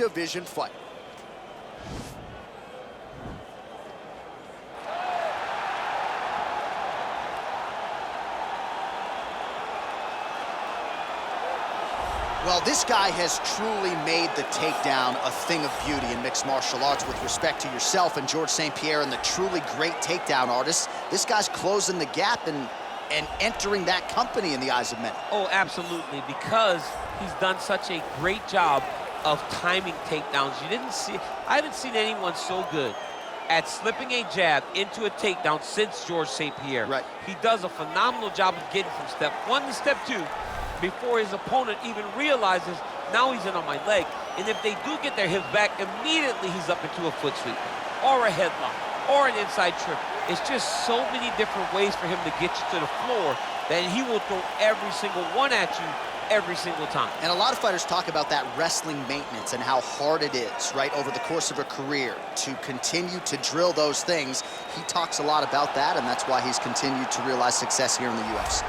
division fight. Well, this guy has truly made the takedown a thing of beauty in mixed martial arts. With respect to yourself and George St. Pierre and the truly great takedown artists, this guy's closing the gap and entering that company in the eyes of many. Oh, absolutely, because he's done such a great job of timing takedowns. I haven't seen anyone so good at slipping a jab into a takedown since George St. Pierre. Right. He does a phenomenal job of getting from step one to step two before his opponent even realizes now he's in on my leg. And if they do get their hips back, immediately he's up into a foot sweep or a headlock or an inside trip. It's just so many different ways for him to get you to the floor that he will throw every single one at you every single time. And a lot of fighters talk about that wrestling maintenance and how hard it is, right, over the course of a career to continue to drill those things. He talks a lot about that, and that's why he's continued to realize success here in the UFC.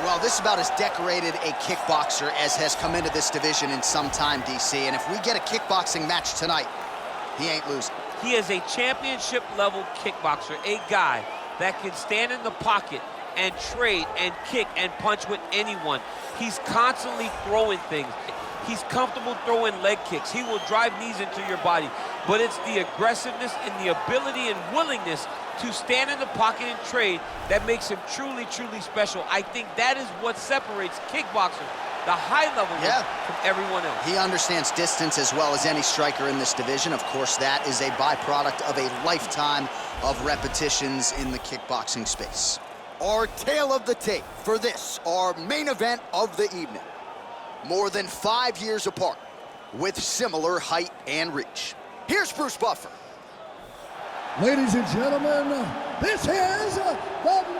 Well, this is about as decorated a kickboxer as has come into this division in some time, DC. And if we get a kickboxing match tonight, he ain't losing. He is a championship-level kickboxer, a guy that can stand in the pocket and trade and kick and punch with anyone. He's constantly throwing things. He's comfortable throwing leg kicks. He will drive knees into your body. But it's the aggressiveness and the ability and willingness to stand in the pocket and trade that makes him truly, truly special. I think that is what separates kickboxers, the high level from everyone else. He understands distance as well as any striker in this division. Of course, that is a byproduct of a lifetime of repetitions in the kickboxing space. Our tale of the tape for this, our main event of the evening. More than 5 years apart, with similar height and reach. Here's Bruce Buffer. Ladies and gentlemen, this is the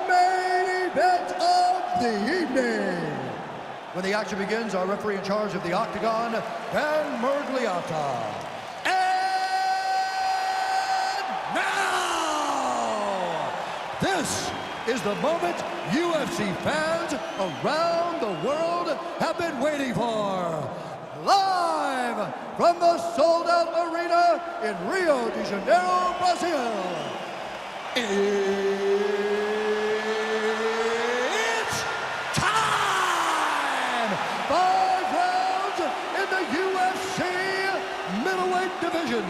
main event of the evening. When the action begins, our referee in charge of the Octagon, Dan Mergliata. And now, this is the moment UFC fans around the world have been waiting for. Live from the sold-out arena in Rio de Janeiro, Brazil. It's time! 5 rounds in the UFC middleweight division.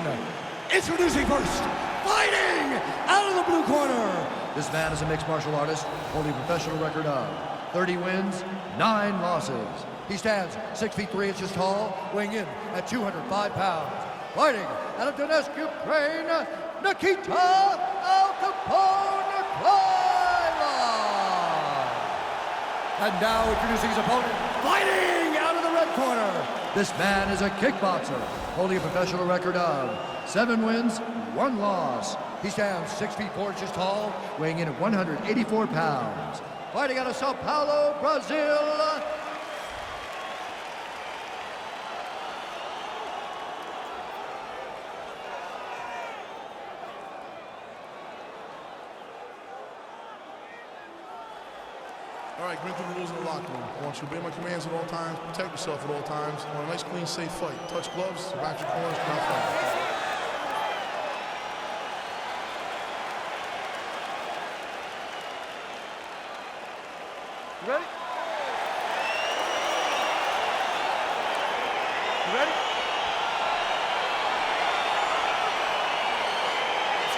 Introducing first, fighting out of the blue corner. This man is a mixed martial artist, holding a professional record of 30 wins, 9 losses. He stands 6 feet 3 inches tall, weighing in at 205 pounds. Fighting out of Donetsk, Ukraine, Nikita Krylov. And now introducing his opponent, fighting out of the red corner. This man is a kickboxer, holding a professional record of 7 wins, 1 loss. He stands 6 feet 4 inches tall, weighing in at 184 pounds. Fighting out of Sao Paulo, Brazil, All right, bring through the rules in the locker room. I want you to obey my commands at all times, protect yourself at all times. I want a nice, clean, safe fight. Touch gloves, back your corners, not fight. You ready? You ready?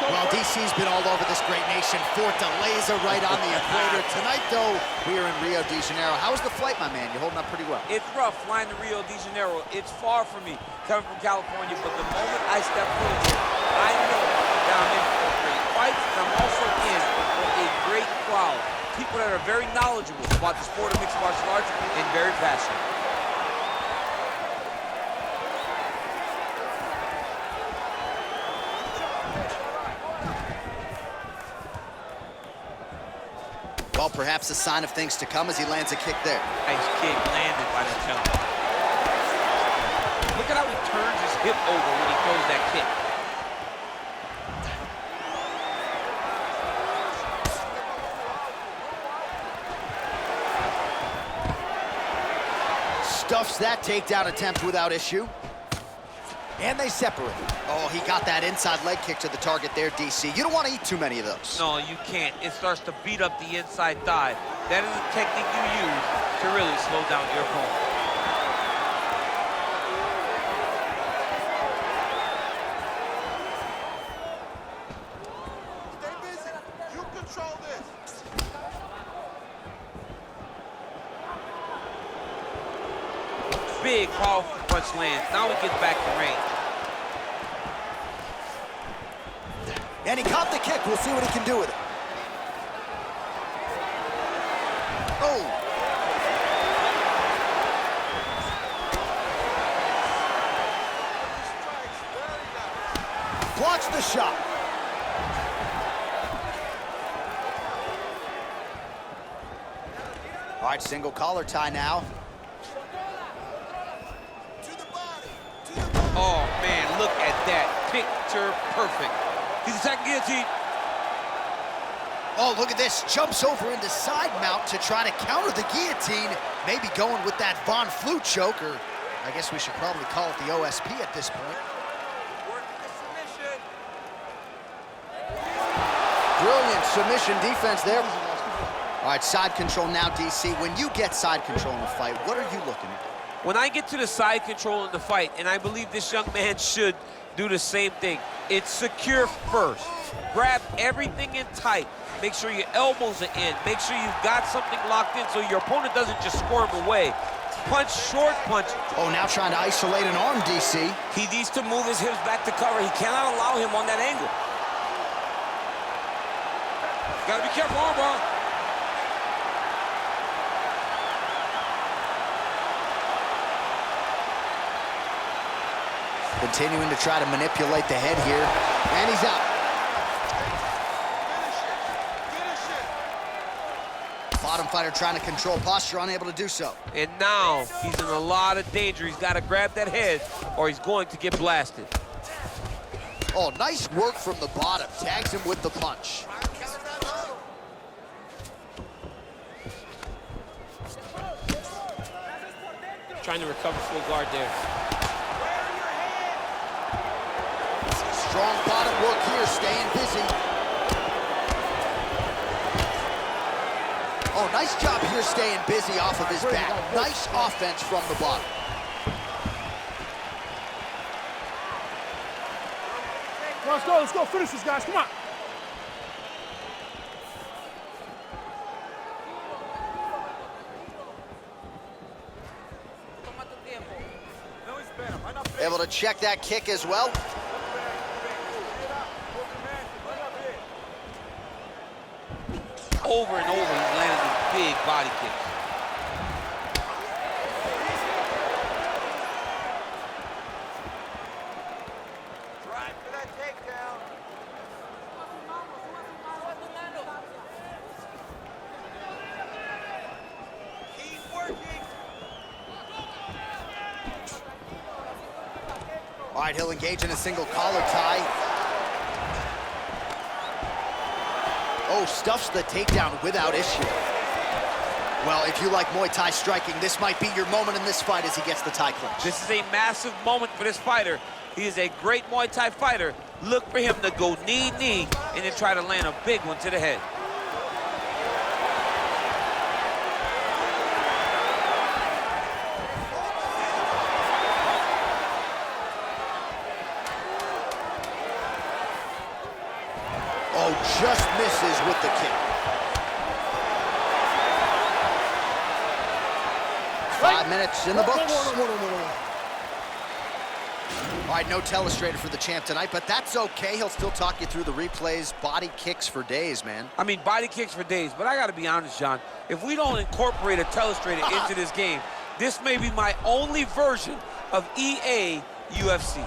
Well, DC's been all over this great nation. Fort de Laser right on the equator. Tonight, though, we are in Rio de Janeiro. How was the flight, my man? You're holding up pretty well. It's rough flying to Rio de Janeiro. It's far from me, coming from California, but the moment I step foot in, I know that I'm in for a great fight, and I'm also in for a great crowd. People that are very knowledgeable about the sport of mixed martial arts and very passionate. Well, perhaps a sign of things to come as he lands a kick there. Nice kick landed by the gentleman. Look at how he turns his hip over when he throws that kick. Stuffs that takedown attempt without issue. And they separate. Oh, he got that inside leg kick to the target there, DC. You don't want to eat too many of those. No, you can't. It starts to beat up the inside thigh. That is a technique you use to really slow down your opponent. Stay busy. You control this. Big, powerful punch lands. Now he gets back to range. And he caught the kick. We'll see what he can do with it. Oh! Blocks the shot. All right, single collar tie now. Oh, man, look at that. Picture perfect. He's attacking guillotine. Oh, look at this. Jumps over into side mount to try to counter the guillotine. Maybe going with that Von Flue choker. I guess we should probably call it the OSP at this point. Brilliant submission defense there. All right, side control now, DC. When you get side control in a fight, what are you looking at? When I get to the side control in the fight, and I believe this young man should do the same thing, it's secure first. Grab everything in tight. Make sure your elbows are in. Make sure you've got something locked in so your opponent doesn't just squirm away. Punch, short punch. Oh, now trying to isolate an arm, DC. He needs to move his hips back to cover. He cannot allow him on that angle. Gotta be careful, armbar. Continuing to try to manipulate the head here. And he's out. Bottom fighter trying to control posture, unable to do so. And now he's in a lot of danger. He's got to grab that head or he's going to get blasted. Oh, nice work from the bottom. Tags him with the punch. Trying to recover full guard there. Strong bottom work here, staying busy. Oh, nice job here staying busy off of his back. Nice offense from the bottom. Let's go, finish this, guys, come on. Able to check that kick as well. Over and over, he's landing these big body kicks. Drive for that takedown. Keep working. All right, he'll engage in a single collar tie. Oh, stuffs the takedown without issue. Well, if you like Muay Thai striking, this might be your moment in this fight as he gets the tie clinch. This is a massive moment for this fighter. He is a great Muay Thai fighter. Look for him to go knee, and then try to land a big one to the head. Oh, just misses with the kick. 5 minutes in the books. All right, no telestrator for the champ tonight, but that's okay. He'll still talk you through the replays. Body kicks for days, man. I mean, body kicks for days, but I gotta be honest, John. If we don't incorporate a telestrator into this game, this may be my only version of EA UFC.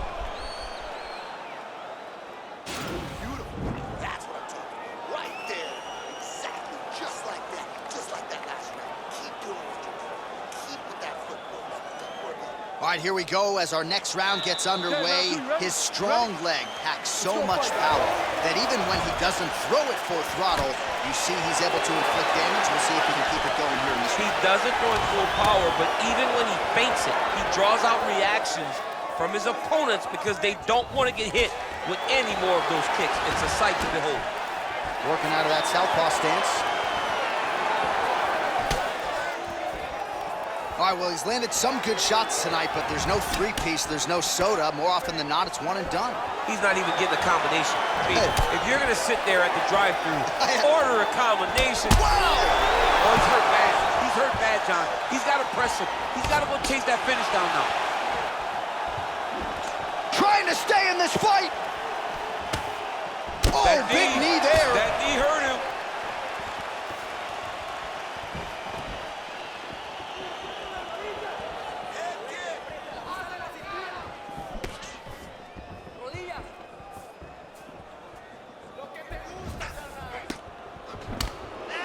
That's what I'm talking about. Right there. Exactly. Just like that. Just like that last round. Keep doing what you're doing. Keep with that football. Don't worry about it. All right, here we go as our next round gets underway. His strong leg packs so much power that even when he doesn't throw it full throttle, you see he's able to inflict damage. We'll see if he can keep it going here in this He round. doesn't throw it full power, but even when he feints it, he draws out reactions from his opponents because they don't want to get hit with any more of those kicks. It's a sight to behold. Working out of that southpaw stance. All right, well, he's landed some good shots tonight, but there's no three-piece, there's no soda. More often than not, it's one and done. He's not even getting a combination. I mean, if you're going to sit there at the drive-thru, order a combination. Wow! Oh, he's hurt bad. He's hurt bad, John. He's got to press him. He's got to go chase that finish down now. Trying to stay in this fight. Oh, That big knee there. That knee hurt him.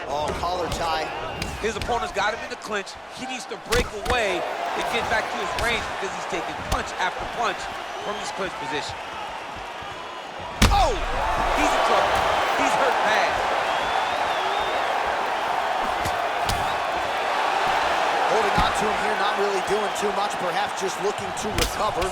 Oh, collar tie. His opponent's got him in the clinch. He needs to break away and get back to his range because he's taking punch after punch from his clinch position. Oh! He's in trouble. He's hurt bad. Holding on to him here, not really doing too much, perhaps just looking to recover.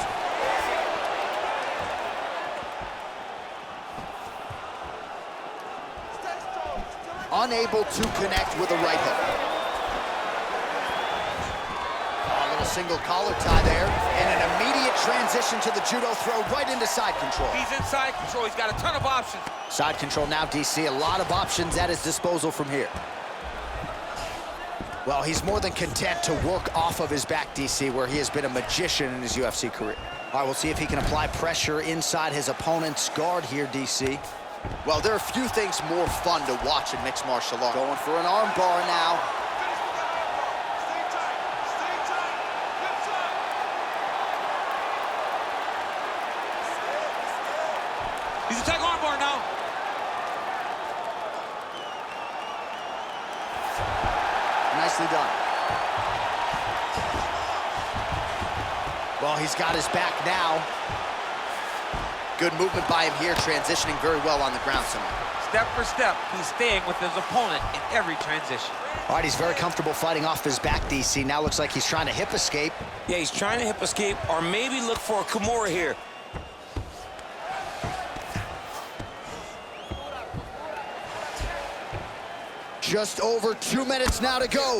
Unable to connect with a right hook. A little single collar tie there, and an immediate transition to the judo throw right into side control. He's in side control. He's got a ton of options. Side control now, DC. A lot of options at his disposal from here. Well, he's more than content to work off of his back, DC, where he has been a magician in his UFC career. All right, we'll see if he can apply pressure inside his opponent's guard here, DC. Well, there are few things more fun to watch in mixed martial arts. Going for an arm bar now. He's attacking arm bar now. Nicely done. Well, he's got his back now. Good movement by him here, transitioning very well on the ground tonight. Step for step, he's staying with his opponent in every transition. All right, he's very comfortable fighting off his back, DC. Now looks like he's trying to hip escape. Yeah, he's trying to hip escape or maybe look for a Kimura here. Just over 2 minutes now to go.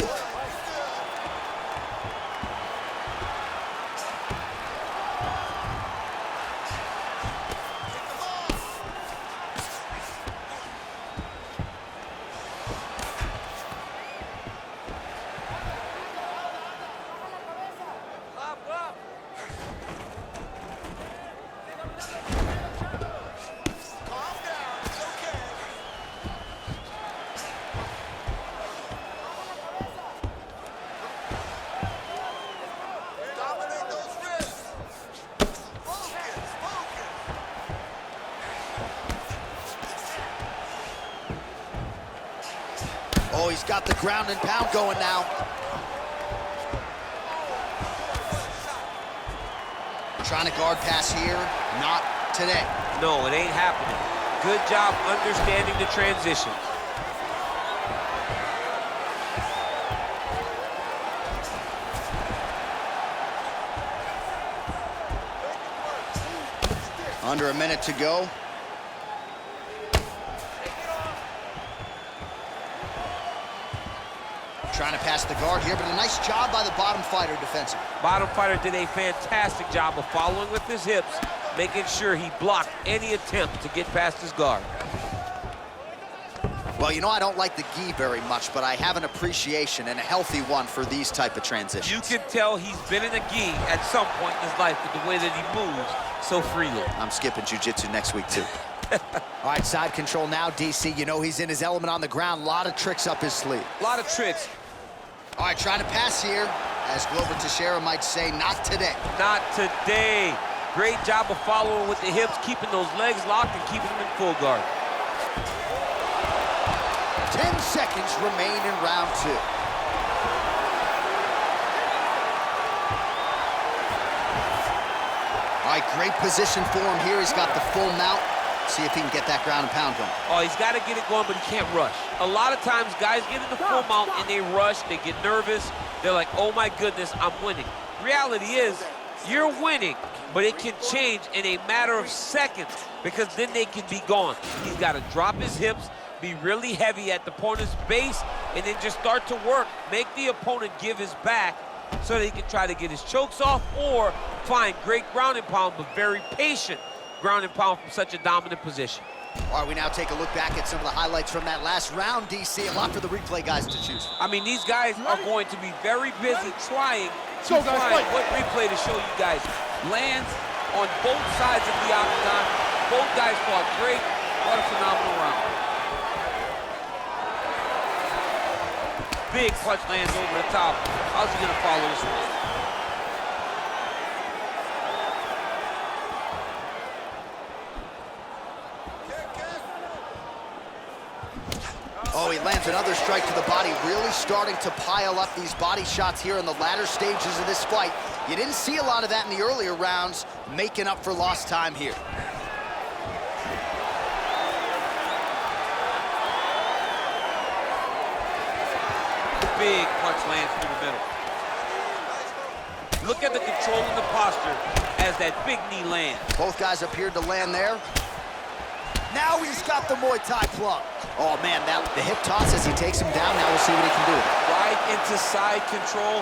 Oh, he's got the ground and pound going now. Trying to guard pass here, not today. No, it ain't happening. Good job understanding the transition. Under a minute to go. Trying to pass the guard here, but a nice job by the bottom fighter defensively. Bottom fighter did a fantastic job of following with his hips, making sure he blocked any attempt to get past his guard. Well, you know, I don't like the gi very much, but I have an appreciation and a healthy one for these type of transitions. You can tell he's been in a gi at some point in his life with the way that he moves so freely. I'm skipping jiu-jitsu next week, too. All right, side control now, DC. You know he's in his element on the ground. A lot of tricks up his sleeve. A lot of tricks. All right, trying to pass here. As Glover Teixeira might say, not today. Not today. Great job of following with the hips, keeping those legs locked and keeping them in full guard. 10 seconds remain in round 2. All right, great position for him here. He's got the full mount. See if he can get that ground and pound going. Oh, he's got to get it going, but he can't rush. A lot of times, guys get in the full mount and they rush, they get nervous. They're like, oh my goodness, I'm winning. Reality is, You're winning, but it can change in a matter of seconds because then they can be gone. He's got to drop his hips, be really heavy at the opponent's base, and then just start to work. Make the opponent give his back so that he can try to get his chokes off or find great ground and pound, but very patient ground and pound from such a dominant position. All right, we now take a look back at some of the highlights from that last round, DC. A lot for the replay guys to choose. I mean, these guys are going to be very busy trying to find what replay to show you guys. Lands on both sides of the octagon. Both guys fought great. What a phenomenal round. Big punch lands over the top. How's he gonna follow this one? Oh, he lands another strike to the body, really starting to pile up these body shots here in the latter stages of this fight. You didn't see a lot of that in the earlier rounds, making up for lost time here. Big punch lands through the middle. Look at the control in the posture as that big knee lands. Both guys appeared to land there. Now he's got the Muay Thai plug. Oh man, the hip toss as he takes him down. Now we'll see what he can do. Right into side control.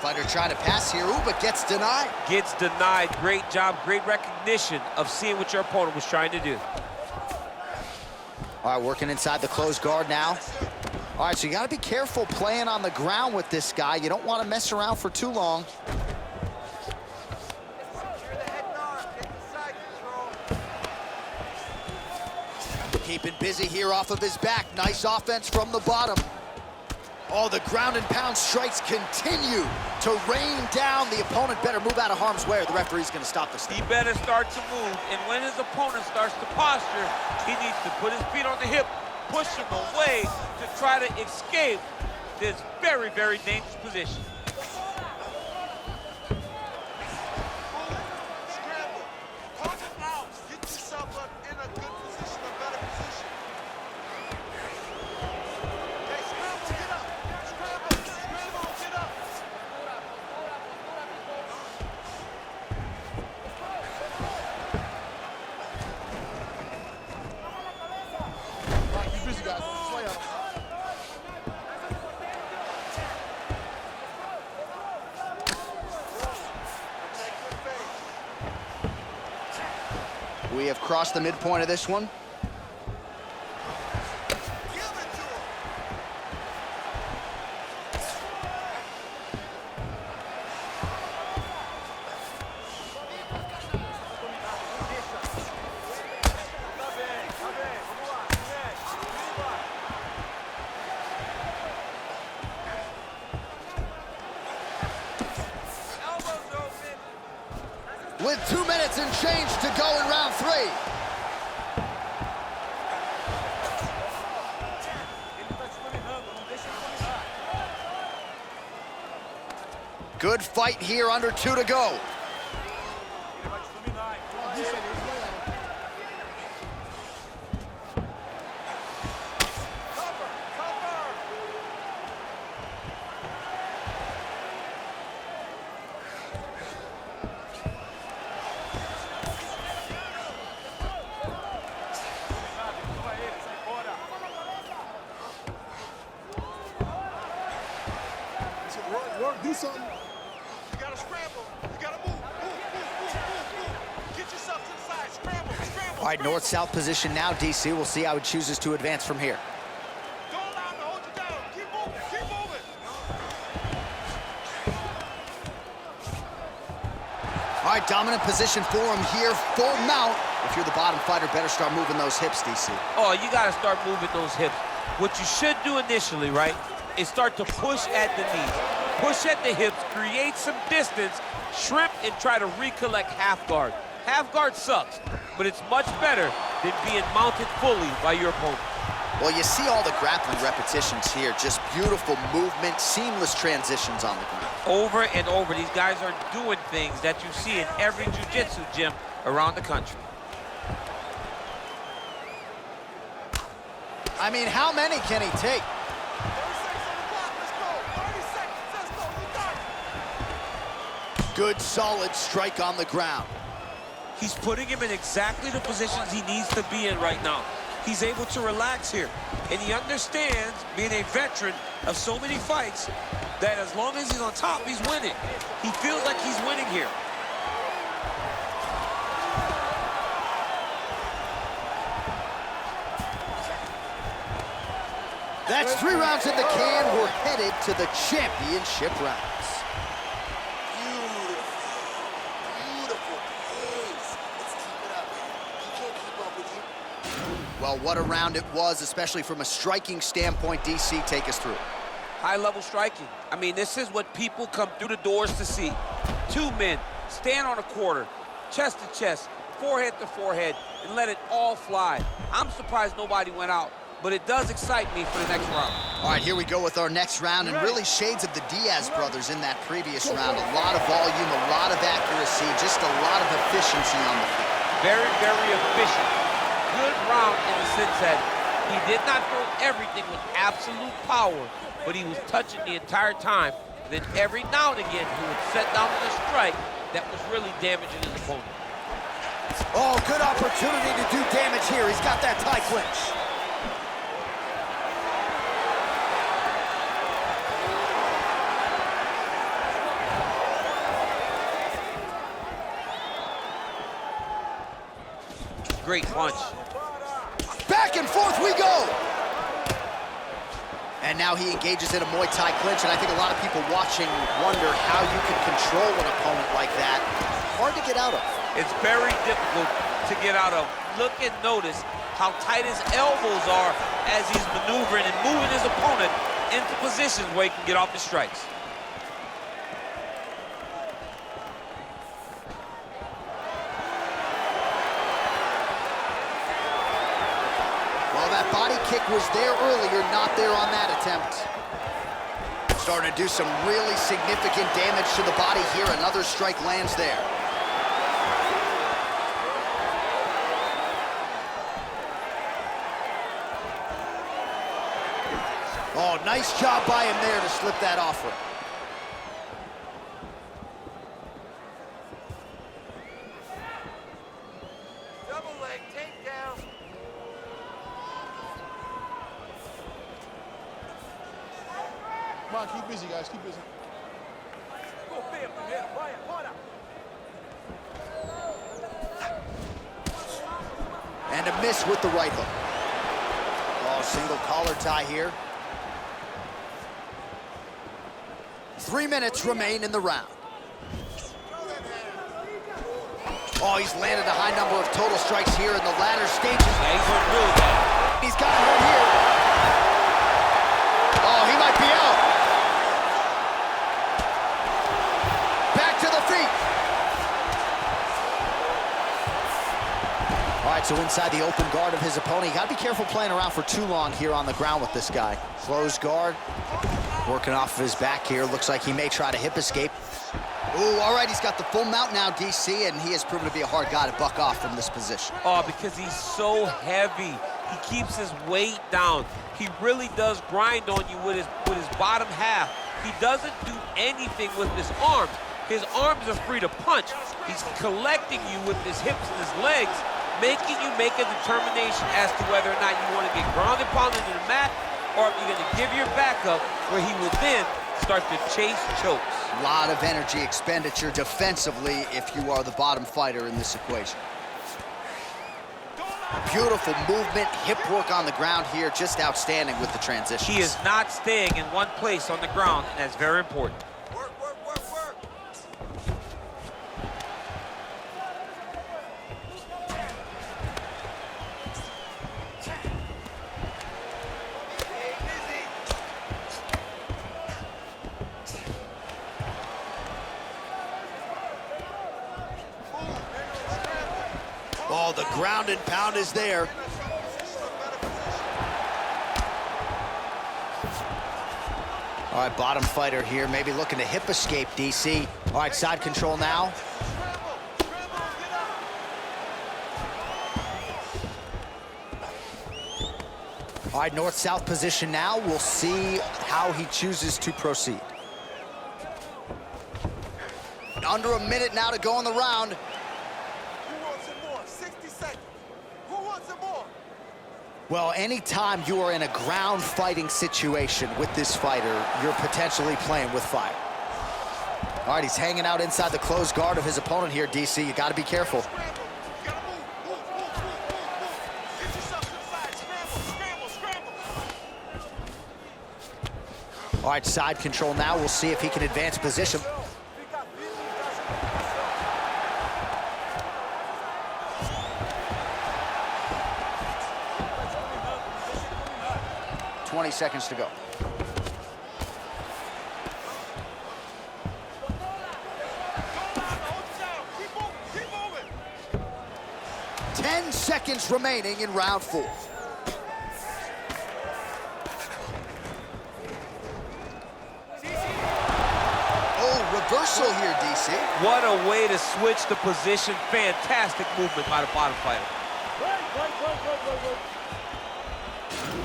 Fighter trying to pass here, ooh, but gets denied. Gets denied. Great job, great recognition of seeing what your opponent was trying to do. All right, working inside the closed guard now. All right, so you got to be careful playing on the ground with this guy. You don't want to mess around for too long. Keeping busy here off of his back. Nice offense from the bottom. Oh, the ground and pound strikes continue to rain down. The opponent better move out of harm's way or the referee's going to stop this thing. He better start to move, and when his opponent starts to posture, he needs to put his feet on the hip, push him away to try to escape this very, very dangerous position. Scramble. Pump him out. Get yourself up in a good position, a better position. Okay, scramble, get up. Scramble, scramble, get up. All right, keep busy, guys. Slay out. We have crossed the midpoint of this one. Give it to him. With 2 minutes and change to go in round 3. Good fight here, under 2 to go. Work, do something. You gotta scramble. You gotta move. Move. Get yourself to the side. Scramble, scramble. All right, north-south position now, DC. We'll see how he chooses to advance from here. Don't allow him to hold you down. Keep moving, keep moving. All right, dominant position for him here, full mount. If you're the bottom fighter, better start moving those hips, DC. Oh, you got to start moving those hips. What you should do initially, right, is start to push at the knees. Push at the hips, create some distance, shrimp, and try to recollect half guard. Half guard sucks, but it's much better than being mounted fully by your opponent. Well, you see all the grappling repetitions here. Just beautiful movement, seamless transitions on the ground. Over and over, these guys are doing things that you see in every jiu-jitsu gym around the country. I mean, how many can he take? 36 on the clock. Good, solid strike on the ground. He's putting him in exactly the positions he needs to be in right now. He's able to relax here. And he understands, being a veteran of so many fights, that as long as he's on top, he's winning. He feels like he's winning here. That's 3 rounds in the can. We're headed to the championship rounds. Beautiful pace. Let's keep it up, man. He can't keep up with you. Well, what a round it was, especially from a striking standpoint. DC, take us through. High-level striking. I mean, this is what people come through the doors to see. 2 men stand on a quarter, chest to chest, forehead to forehead, and let it all fly. I'm surprised nobody went out, but it does excite me for the next round. All right, here we go with our next round, and really shades of the Diaz brothers in that previous round. A lot of volume, a lot of accuracy, just a lot of efficiency on the field. Very, very efficient. Good round in the sense that he did not throw everything with absolute power, but he was touching the entire time. Then every now and again, he would set down with a strike that was really damaging his opponent. Oh, good opportunity to do damage here. He's got that tie clinch. Great punch. Back and forth we go. And now he engages in a Muay Thai clinch, and I think a lot of people watching wonder how you can control an opponent like that. Hard to get out of. It's very difficult to get out of. Look and notice how tight his elbows are as he's maneuvering and moving his opponent into positions where he can get off the strikes. Well, that body kick was there earlier, not there on that attempt. Starting to do some really significant damage to the body here. Another strike lands there. Oh, nice job by him there to slip that offer. Double leg takedown. Come on, keep busy, guys. Keep busy. And a miss with the right hook. Oh, single collar tie here. 3 minutes remain in the round. Oh, he's landed a high number of total strikes here in the latter stages. Yeah, he's hurt really bad. He's got him right here. Oh, he might be out. Back to the feet. All right, so inside the open guard of his opponent. You got to be careful playing around for too long here on the ground with this guy. Closed guard. Working off of his back here. Looks like he may try to hip escape. Ooh, all right, he's got the full mount now, DC, and he has proven to be a hard guy to buck off from this position. Oh, because he's so heavy. He keeps his weight down. He really does grind on you with his bottom half. He doesn't do anything with his arms. His arms are free to punch. He's collecting you with his hips and his legs, making you make a determination as to whether or not you want to get grounded pounded to the mat, or if you're going to give your back up, where he will then start to chase chokes. A lot of energy expenditure defensively if you are the bottom fighter in this equation. Beautiful movement, hip work on the ground here, just outstanding with the transitions. He is not staying in one place on the ground, and that's very important. Work, work, work, work. Oh, the ground and pound is there. All right, bottom fighter here, maybe looking to hip escape, DC. All right, side control now. All right, north-south position now. We'll see how he chooses to proceed. Under a minute now to go in the round. Who wants it more? 60 seconds. Who wants it more? Well, anytime you are in a ground fighting situation with this fighter, you're potentially playing with fire. All right, he's hanging out inside the closed guard of his opponent here, DC. You got to be careful. Scramble. You gotta move. Move. Get yourself to the side. Scramble. All right, side control now. We'll see if he can advance position. 20 seconds to go. Keep moving. 10 seconds remaining in round 4. Oh, reversal here, DC. What a way to switch the position. Fantastic movement by the bottom fighter.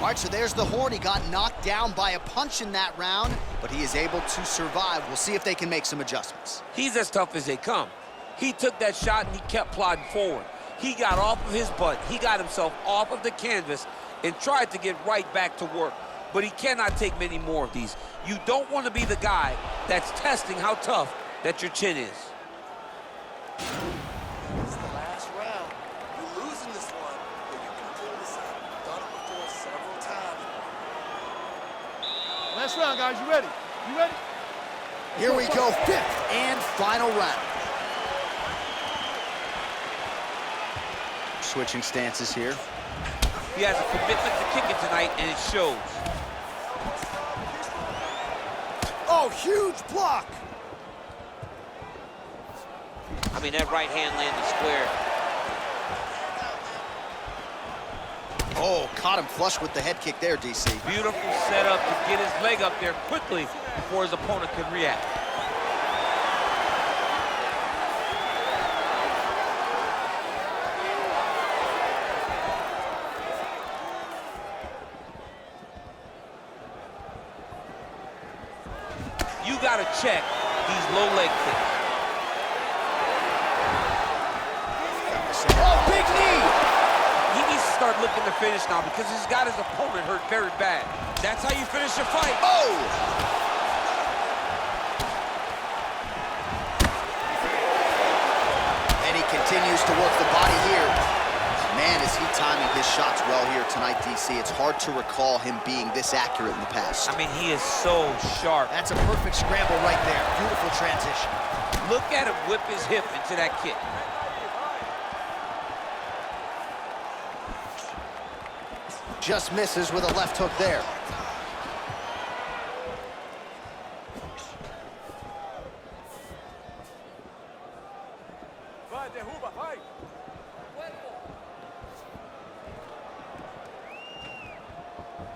All right, so there's the horn. He got knocked down by a punch in that round, but he is able to survive. We'll see if they can make some adjustments. He's as tough as they come. He took that shot and he kept plodding forward. He got off of his butt. He got himself off of the canvas and tried to get right back to work. But he cannot take many more of these. You don't want to be the guy that's testing how tough that your chin is. It's the last round. You're losing this one, but you can pull this out. Done it before several times. Last round, guys. You ready? You ready? Here we go, 5th and final round. Switching stances here. He has a commitment to kicking tonight, and it shows. Oh, huge block. I mean, that right hand landed square. Oh, caught him flush with the head kick there, DC. Beautiful setup to get his leg up there quickly before his opponent can react. You gotta check these low leg kicks. Oh, big knee. He needs to start looking to finish now because he's got his opponent hurt very bad. That's how you finish a fight. Oh! And he continues to work the body here. Man, is he timing his shots well here tonight, DC. It's hard to recall him being this accurate in the past. I mean, he is so sharp. That's a perfect scramble right there. Beautiful transition. Look at him whip his hip into that kick. Just misses with a left hook there.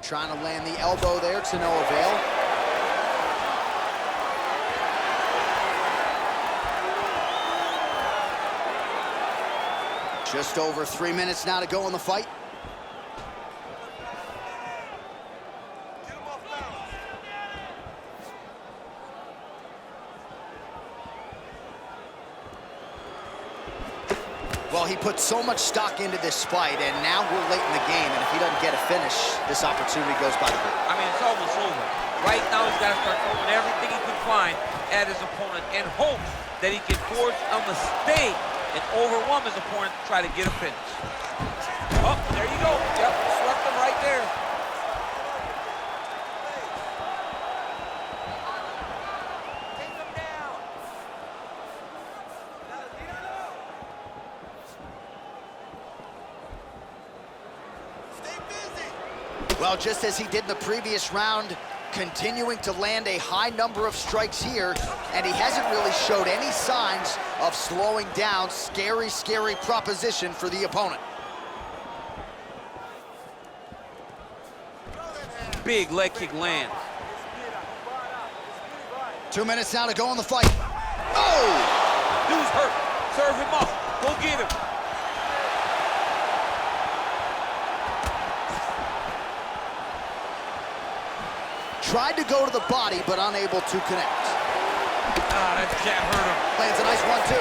Trying to land the elbow there to no avail. Just over 3 minutes now to go in the fight. Get him off balance. Well, he put so much stock into this fight, and now we're late in the game, and if he doesn't get a finish, this opportunity goes by the board. I mean, it's almost over. Right now, he's got to start throwing everything he can find at his opponent and hope that he can force a mistake and overwhelm his opponent to try to get a finish. Oh, there you go. Yep, swept him right there. Take him down. Stay busy. Well, just as he did in the previous round, continuing to land a high number of strikes here, and he hasn't really showed any signs of slowing down. Scary, scary proposition for the opponent. Big leg kick lands. 2 minutes now to go in the fight. Oh! Dude's hurt. Serve him up. Go get him. Tried to go to the body, but unable to connect. Ah, that jab hurt him. Lands a nice 1-2.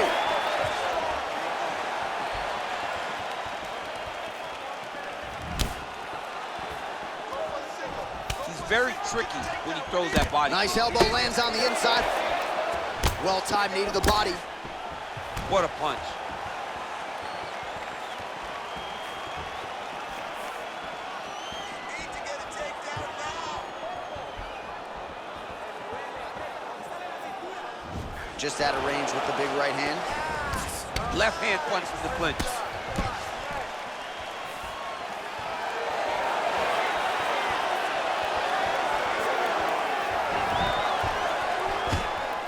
He's very tricky when he throws that body. Nice elbow lands on the inside. Well-timed knee to the body. What a punch. Need to get a takedown now. Just out of range with the big right hand. Left hand punch from the clinch.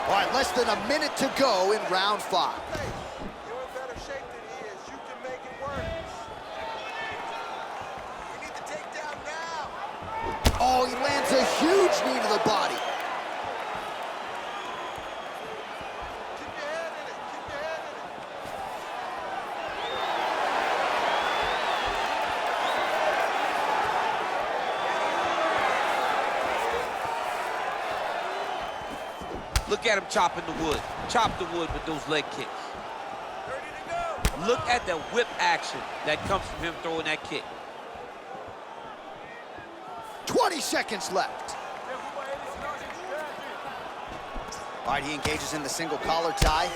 All right, less than a minute to go in round 5. You're in better shape than he is. You can make it work. You need the takedown now. Oh, he lands a huge knee to the body. Keep your head in it. Keep your head in it. Look at him chopping the wood. Chop the wood with those leg kicks. Ready to go. Look at the whip action that comes from him throwing that kick. 20 seconds left. All right, he engages in the single collar tie.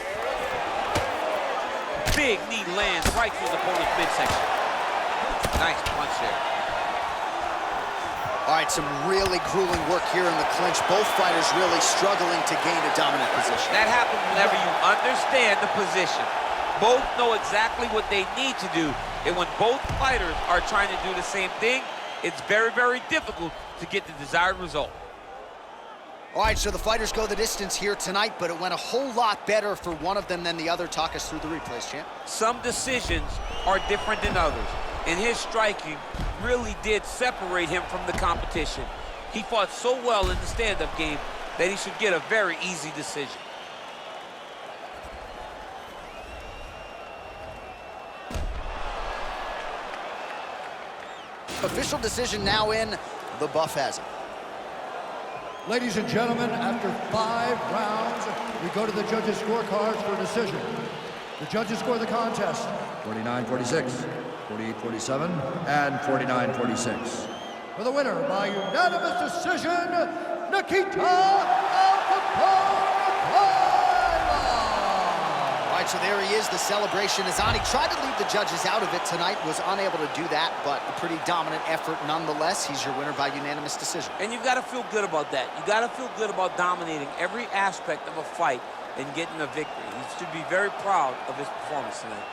Big knee lands right through the opponent's midsection. Nice punch there. All right, some really grueling work here in the clinch. Both fighters really struggling to gain a dominant position. That happens whenever you understand the position. Both know exactly what they need to do. And when both fighters are trying to do the same thing, it's very, very difficult to get the desired result. All right, so the fighters go the distance here tonight, but it went a whole lot better for one of them than the other. Talk us through the replays, champ. Some decisions are different than others, and his striking really did separate him from the competition. He fought so well in the stand-up game that he should get a very easy decision. Official decision now in. The buff has it. Ladies and gentlemen, after 5 rounds, we go to the judges' scorecards for decision. The judges score the contest 49-46, 48-47, and 49-46. For the winner by unanimous decision, Nikita Krylov. All right, so there he is. The celebration is on. He tried to leave the judges out of it tonight, was unable to do that, but a pretty dominant effort nonetheless. He's your winner by unanimous decision. And you've got to feel good about that. You got to feel good about dominating every aspect of a fight and getting a victory. He should be very proud of his performance tonight.